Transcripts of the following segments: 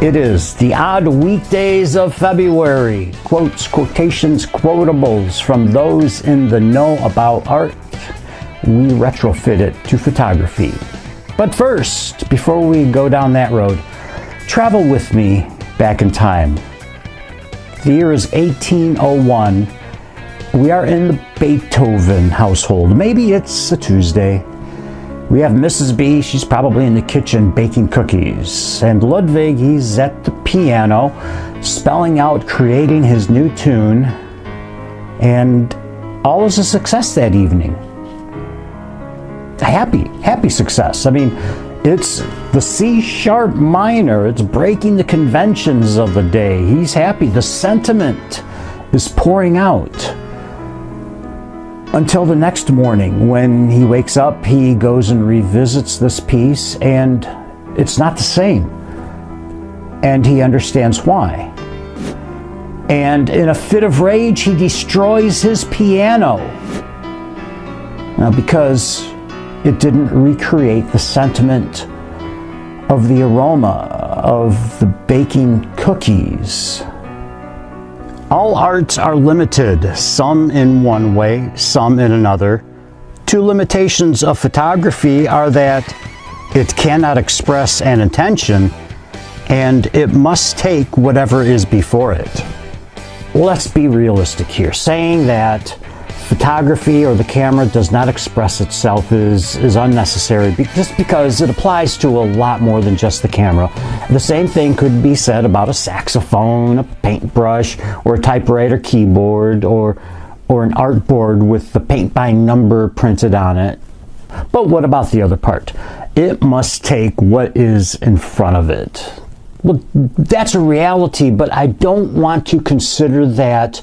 It is the odd weekdays of February. Quotes, quotations, quotables from those in the know about art. We retrofit it to photography. But first, before we go down that road, travel with me back in time. The year is 1801. We are in the Beethoven household. Maybe it's a Tuesday. We have Mrs. B, she's probably in the kitchen baking cookies. And Ludwig, he's at the piano, spelling out, creating his new tune. And all is a success that evening. A happy success. I mean, it's the C sharp minor. It's breaking the conventions of the day. He's happy. The sentiment is pouring out. Until the next morning, when he wakes up, he goes and revisits this piece, and it's not the same. And he understands why. And in a fit of rage, he destroys his piano. Now, because it didn't recreate the sentiment of the aroma of the baking cookies. All arts are limited, some in one way, some in another. Two limitations of photography are that it cannot express an intention, and it must take whatever is before it. Let's be realistic here. Saying that photography or the camera does not express itself is unnecessary, just because it applies to a lot more than just the camera. The same thing could be said about a saxophone, a paintbrush, or a typewriter keyboard, or an artboard with the paint by number printed on it. But what about the other part? It must take what is in front of it. Well, that's a reality, but I don't want to consider that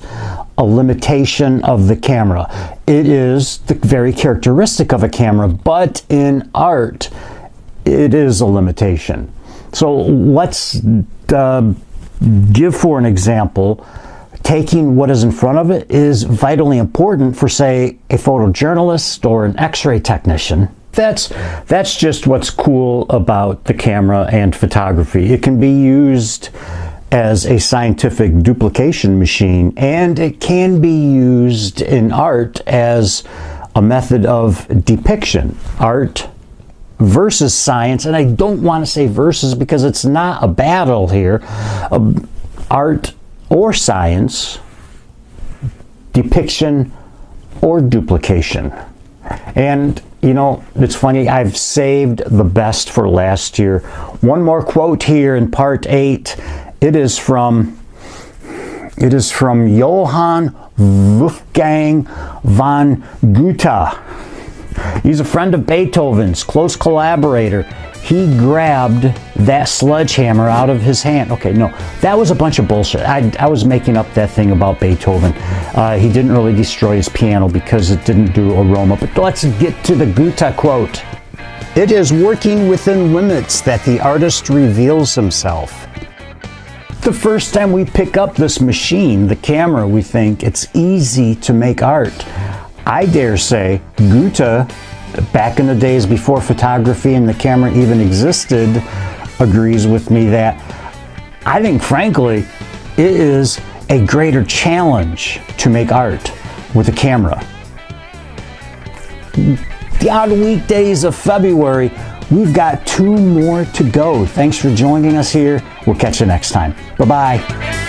a limitation of the camera. It is the very characteristic of a camera, but in art, it is a limitation. So let's give for an example. Taking what is in front of it is vitally important for, say, a photojournalist or an X-ray technician. That's just what's cool about the camera and photography. It can be used as a scientific duplication machine, and it can be used in art as a method of depiction. Art versus science, and I don't want to say versus because it's not a battle here. Art or science, depiction or duplication. And you know, it's funny, I've saved the best for last year. One more quote here in part 8. It is from Johann Wolfgang von Goethe. He's a friend of Beethoven's, close collaborator. He grabbed that sledgehammer out of his hand. Okay, no, that was a bunch of bullshit. I was making up that thing about Beethoven. He didn't really destroy his piano because it didn't do aroma. But let's get to the Goethe quote. It is working within limits that the artist reveals himself. The first time we pick up this machine, the camera, we think it's easy to make art. I dare say Goethe, back in the days before photography and the camera even existed, agrees with me that I think, frankly, it is a greater challenge to make art with a camera. The odd weekdays of February, we've got 2 more to go. Thanks for joining us here. We'll catch you next time. Bye-bye.